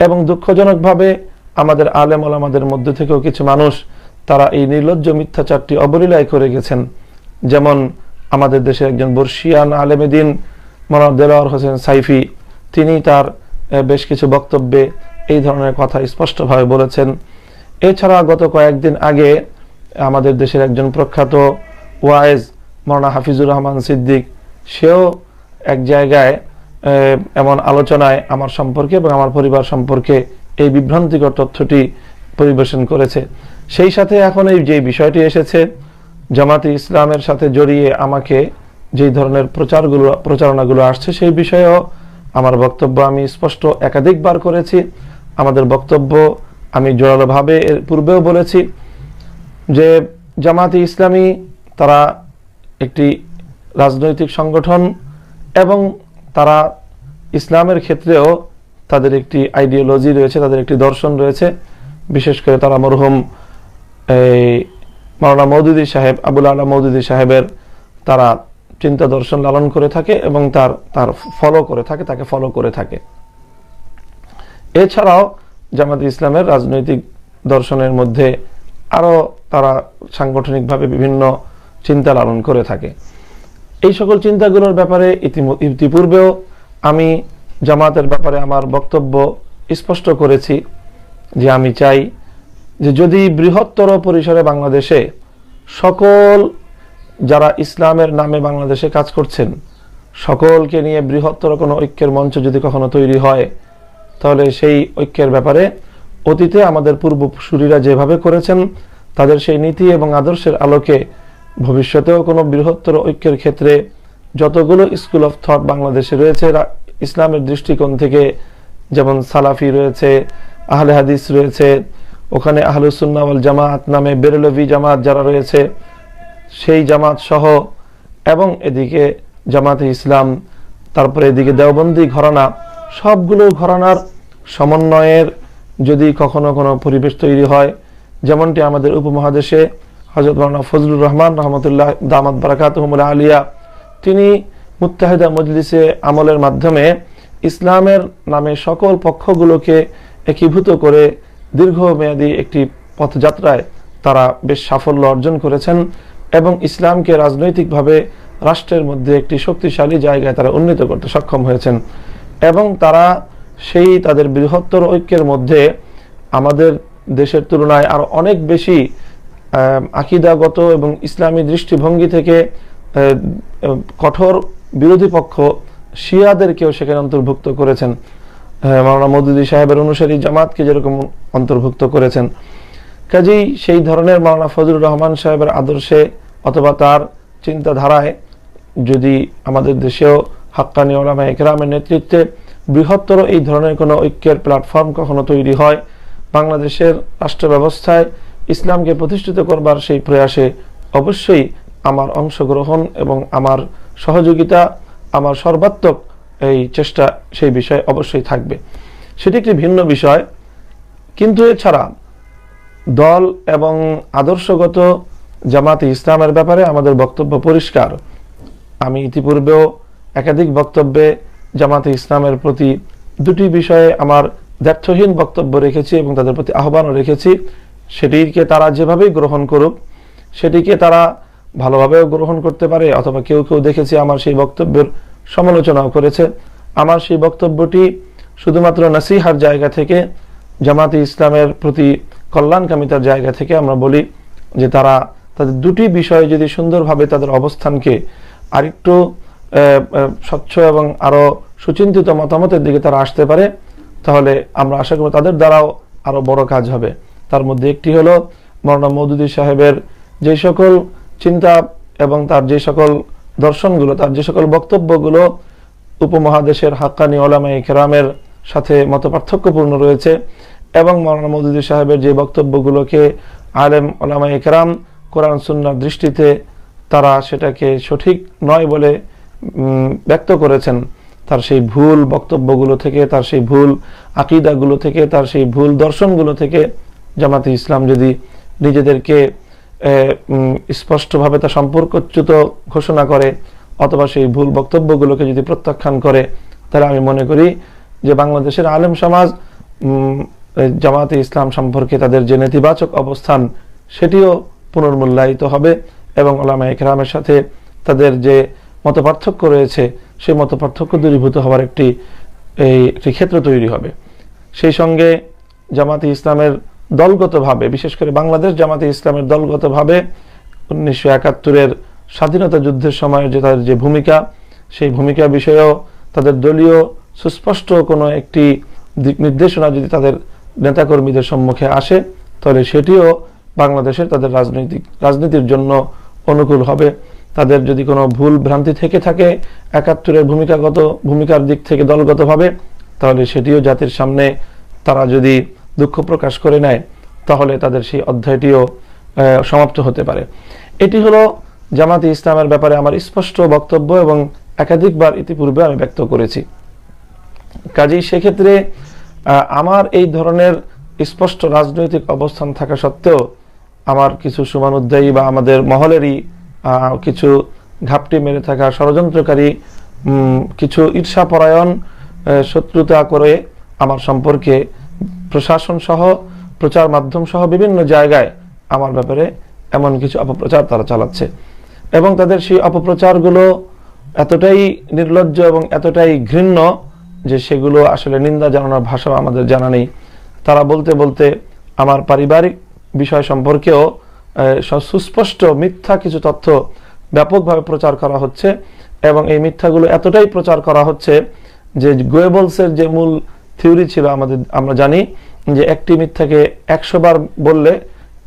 এবং দুঃখজনকভাবে আমাদের আলেম ওলামাদের মধ্যে থেকেও কিছু মানুষ তারা এই নির্লজ্জ মিথ্যাচারটি অবলীলায় করে গেছেন। যেমন আমাদের দেশের একজন বর্ষিয়ান আলেমে দ্বীন মাওলানা দেলোয়ার হোসেন সাইফি, তিনি তার বেশ কিছু বক্তব্যে এই ধরনের কথা স্পষ্টভাবে বলেছেন। এছাড়া গত কয়েকদিন আগে আমাদের দেশের একজন প্রখ্যাত ওয়াইজ মাওলানা হাফিজুর রহমান সিদ্দিক, সেও এক জায়গায় এমন আলোচনায় আমার সম্পর্কে এবং আমার পরিবার সম্পর্কে এই বিভ্রান্তিকর তথ্যটি পরিবেশন করেছে। সেই সাথে এখন এই যে বিষয়টি এসেছে, জামাতে ইসলামের সাথে জড়িয়ে আমাকে যেই ধরনের প্রচারণাগুলো আসছে, সেই বিষয়েও আমার বক্তব্য আমি স্পষ্ট একাধিকবার করেছি। আমাদের বক্তব্য আমি জোরালোভাবে এর পূর্বেও বলেছি যে জামাতে ইসলামী তারা একটি রাজনৈতিক সংগঠন এবং তারা ইসলামের ক্ষেত্রেও তাদের একটি আইডিওলজি রয়েছে, তাদের একটি দর্শন রয়েছে। বিশেষ করে তারা মরহুম মাওলানা মওদুদী সাহেব, আবুল আলা মওদুদী সাহেবের তারা চিন্তা দর্শন লালন করে থাকে এবং তার ফলো করে থাকে, তাকে ফলো করে থাকে। এছাড়াও জামাতে ইসলামের রাজনৈতিক দর্শনের মধ্যে আরো তারা সাংগঠনিকভাবে বিভিন্ন চিন্তা লালন করে থাকে। এই সকল চিন্তাগুলোর ব্যাপারে ইতিপূর্বেও আমি জামাতের ব্যাপারে আমার বক্তব্য স্পষ্ট করেছি যে আমি চাই যে যদি বৃহত্তর পরিসরে বাংলাদেশে সকল যারা ইসলামের নামে বাংলাদেশে কাজ করছেন সকলকে নিয়ে বৃহত্তর কোনো ঐক্যের মঞ্চ যদি কখনো তৈরি হয়, তাহলে সেই ঐক্যের ব্যাপারে অতীতে আমাদের পূর্বসূরীরা যেভাবে করেছেন তাদের সেই নীতি এবং আদর্শের আলোকে ভবিষ্যতেও কোনো বৃহত্তর ঐক্যের ক্ষেত্রে যতগুলো স্কুল অফ থট বাংলাদেশে রয়েছে ইসলামের দৃষ্টিকোণ থেকে, যেমন সালাফি রয়েছে, আহলে হাদিস রয়েছে, ওখানে আহলুস সুন্নাহ ওয়াল জামাত নামে বেরলভি জামাত যারা রয়েছে সেই জামাত সহ, এবং এদিকে জামাতে ইসলাম, তারপরে এদিকে দেওবন্দি ঘরানা, সবগুলো ঘরানার সমন্বয়ের যদি কখনো কোনো পরিবেশ তৈরি হয়, যেমনটি আমাদের উপমহাদেশে হযরত মাওলানা ফজলুর রহমান রহমতুল্লাহ দামাত বারাকাতুহুমুল আলিয়া তিনি মুত্তাহিদা মজলিসে আমলের মাধ্যমে ইসলামের নামে সকল পক্ষগুলোকে একীভূত করে দীর্ঘমেয়াদী একটি পথযাত্রায় তারা বেশ সাফল্য অর্জন করেছেন এবং ইসলামকে রাজনৈতিকভাবে রাষ্ট্রের মধ্যে একটি শক্তিশালী জায়গায় তারা উন্নীত করতে সক্ষম হয়েছেন। এবং তারা সেই তাদের বৃহত্তর ঐক্যের মধ্যে আমাদের দেশের তুলনায় আরো অনেক বেশি আকীদাগত এবং ইসলামী দৃষ্টিভঙ্গি থেকে কঠোর বিরোধী পক্ষ শিয়াদেরকেও সেখানে অন্তর্ভুক্ত করেছেন। মাওলানা মওদুদী সাহেবের অনুসারী জামাতকে যেরকম অন্তর্ভুক্ত করেছেন, কাজেই সেই ধরনের মাওলানা ফজলুর রহমান সাহেবের আদর্শে অথবা তার চিন্তাধারায় যদি আমাদের দেশেও হাক্কানি উলামায়ে ইকরামের নেতৃত্বে বৃহত্তর এই ধরনের কোনো ঐক্যের প্ল্যাটফর্ম কখনো তৈরি হয়, বাংলাদেশের রাষ্ট্র ব্যবস্থায় ইসলামকে প্রতিষ্ঠিত করবার সেই প্রয়াসে অবশ্যই আমার অংশগ্রহণ এবং আমার সহযোগিতা, আমার সর্বাত্মক এই চেষ্টা সেই বিষয়ে অবশ্যই থাকবে। সেটি একটি ভিন্ন বিষয়। কিন্তু এছাড়া দল এবং আদর্শগত জামাতে ইসলামের ব্যাপারে আমাদের বক্তব্য পরিষ্কার। আমি ইতিপূর্বেও একাধিক বক্তব্যে জামাতে ইসলামের প্রতি দুটি বিষয়ে আমার দ্ব্যর্থহীন বক্তব্য রেখেছি এবং তাদের প্রতি আহ্বানও রেখেছি। সেটিকে তারা যেভাবেই গ্রহণ করুক, সেটিকে তারা ভালোভাবেও গ্রহণ করতে পারে, অথবা কেউ কেউ দেখেছি আমার সেই বক্তব্যের সমালোচনাও করেছে। আমার সেই বক্তব্যটি শুধুমাত্র নসিহার জায়গা থেকে, জামাতে ইসলামের প্রতি কল্যাণকামিতার জায়গা থেকে আমরা বলি যে তারা তাদের দুটি বিষয়ে যদি সুন্দরভাবে তাদের অবস্থানকে আরেকটু স্বচ্ছ এবং আরো সুচিন্তিত মতামতের দিকে তারা আসতে পারে, তাহলে আমরা আশা করি তাদের দ্বারাও আরো বড় কাজ হবে। তার মধ্যে একটি হলো মাওলানা মওদুদী সাহেবের যে সকল চিন্তা এবং তার যে সকল দর্শনগুলো, তার যে সকল বক্তব্যগুলো উপমহাদেশের হাক্কানি উলামায়ে কেরামের সাথে মতপার্থক্যপূর্ণ রয়েছে, এবং মাওলানা মওদুদী সাহেবের যে বক্তব্যগুলোকে আলেম উলামায়ে কেরাম কোরআন সুন্নাহর দৃষ্টিতে তারা সেটাকে সঠিক নয় বলে ব্যক্ত করেছেন, তার সেই ভুল বক্তব্যগুলো থেকে, তার সেই ভুল আকীদাগুলো থেকে, তার সেই ভুল দর্শনগুলো থেকে জামাতে ইসলাম যদি নিজেদেরকে স্পষ্টভাবে তা সম্পর্কচ্যুত ঘোষণা করে অথবা সেই ভুল বক্তব্যগুলোকে যদি প্রত্যাখ্যান করে, তাহলে আমি মনে করি যে বাংলাদেশের আলেম সমাজ জামাতে ইসলাম সম্পর্কে তাদের যে নেতিবাচক অবস্থান সেটিও পুনর্মূল্যায়িত হবে এবং উলামায়ে কেরামের সাথে তাদের যে মতপার্থক্য রয়েছে সেই মতপার্থক্য দূরীভূত হওয়ার একটি ক্ষেত্র তৈরি হবে। সেই সঙ্গে জামাতে ইসলামের দলগতভাবে, বিশেষ করে বাংলাদেশ জামাতে ইসলামের দলগতভাবে 1971-এর স্বাধীনতা যুদ্ধের সময় যে তাদের যে ভূমিকা, সেই ভূমিকা বিষয়েও তাদের দলীয় সুস্পষ্ট কোনো একটি দিক নির্দেশনা যদি তাদের নেতাকর্মীদের সম্মুখে আসে তাহলে সেটিও বাংলাদেশের তাদের রাজনীতির জন্য অনুকূল হবে। তাদের যদি কোনো ভুল ভ্রান্তি থেকে থাকে 71-এর ভূমিকার দিক থেকে দলগতভাবে, তাহলে সেটিও জাতির সামনে তারা যদি দুঃখ প্রকাশ করে নেয় তাহলে তাদের সেই অধ্যায়টিও সমাপ্ত হতে পারে। এটি হলো জামাতে ইসলামের ব্যাপারে আমার স্পষ্ট বক্তব্য এবং একাধিকবার ইতিপূর্বে আমি ব্যক্ত করেছি। কাজেই সেক্ষেত্রে আমার এই ধরনের স্পষ্ট রাজনৈতিক অবস্থান থাকা সত্ত্বেও আমার কিছু সুমানুধ্যায়ী বা আমাদের মহলেরই কিছু ঘাপটি মেরে থাকা ষড়যন্ত্রকারী কিছু ঈর্ষাপরায়ণ শত্রুতা করে আমার সম্পর্কে প্রশাসন সহ প্রচার মাধ্যম সহ বিভিন্ন জায়গায় আমার ব্যাপারে এমন কিছু অপপ্রচার তারা চালাচ্ছে এবং তাদের সেই অপপ্রচারগুলো এতটাই নির্লজ্জ এবং এতটাই ঘৃণ্য যে সেগুলো আসলে নিন্দা জানানোর ভাষাও আমাদের জানা নেই। তারা বলতে বলতে আমার পারিবারিক বিষয় সম্পর্কেও সুস্পষ্ট মিথ্যা কিছু তথ্য ব্যাপকভাবে প্রচার করা হচ্ছে এবং এই মিথ্যাগুলো এতটাই প্রচার করা হচ্ছে যে গোয়েবলসের যে মূল থিওরি ছিল আমরা জানি যে একটি মিথ্যাকে 100 বার বললে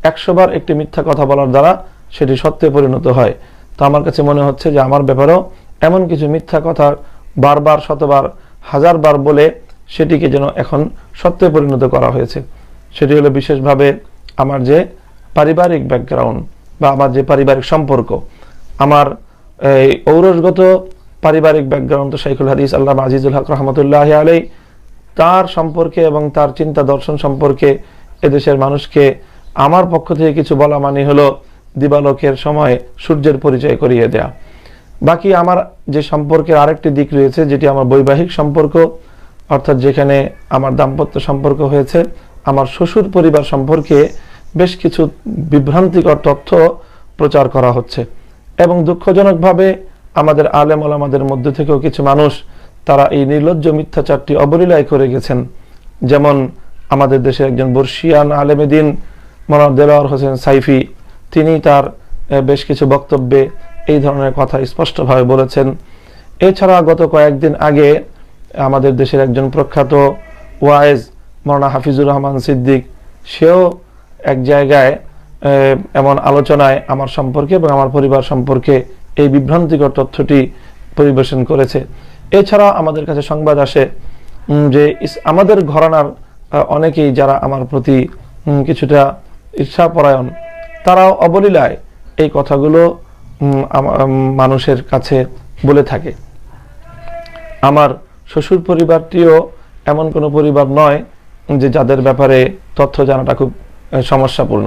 100 বার একটি মিথ্যা কথা বলার দ্বারা সেটি সত্যে পরিণত হয়। তো আমার কাছে মনে হচ্ছে যে আমার ব্যাপারেও এমন কিছু মিথ্যা কথা বারবার, শতবার, হাজারবার বলে সেটিকে যেন এখন সত্যে পরিণত করা হয়েছে। সেটি হলো বিশেষভাবে আমার যে পারিবারিক ব্যাকগ্রাউন্ড বা আমার যে পারিবারিক সম্পর্ক, আমার এই ঔরসগত পারিবারিক ব্যাকগ্রাউন্ড তো শাইখুল হাদিস আল্লামা আজিজুল হক রহমতুল্লাহি আলাইহি তার সম্পর্কে এবং তার চিন্তা দর্শন সম্পর্কে এদেশের মানুষকে আমার পক্ষ থেকে কিছু বলা মানে হলো দিবালোকের সময় সূর্যের পরিচয় করিয়ে দেয়া। বাকি আমার যে সম্পর্কের আরেকটি দিক রয়েছে যেটি আমার বৈবাহিক সম্পর্ক, অর্থাৎ যেখানে আমার দাম্পত্য সম্পর্ক হয়েছে, আমার শ্বশুর পরিবার সম্পর্কে বেশ কিছু বিভ্রান্তিকর তথ্য প্রচার করা হচ্ছে এবং দুঃখজনকভাবে আমাদের আলেম ওলামাদের মধ্যে থেকেও কিছু মানুষ তারা এই নির্লজ্জ মিথ্যাচারটি অবলীলায় করে গেছেন। যেমন আমাদের দেশে একজন বর্ষিয়ান আলেমে দ্বীন মাওলানা দেলোয়ার হোসেন সাইফি, তিনি তার বেশ কিছু বক্তব্যে এই ধরনের কথা স্পষ্টভাবে বলেছেন। এছাড়া গত কয়েকদিন আগে আমাদের দেশের একজন প্রখ্যাত ওয়াইজ মাওলানা হাফিজুর রহমান সিদ্দিক, সেও এক জায়গায় এমন আলোচনায় আমার সম্পর্কে এবং আমার পরিবার সম্পর্কে এই বিভ্রান্তিকর তথ্যটি পরিবেশন করেছে। এছাড়া আমাদের কাছে সংবাদ আসে যে আমাদের ঘরানার অনেকেই যারা আমার প্রতি কিছুটা ঈর্ষাপরায়ণ, তারাও অবলীলায় এই কথাগুলো মানুষের কাছে বলে থাকে। আমার শ্বশুর পরিবারটিও এমন কোনো পরিবার নয় যে যাদের ব্যাপারে তথ্য জানাটা খুব সমস্যাপূর্ণ।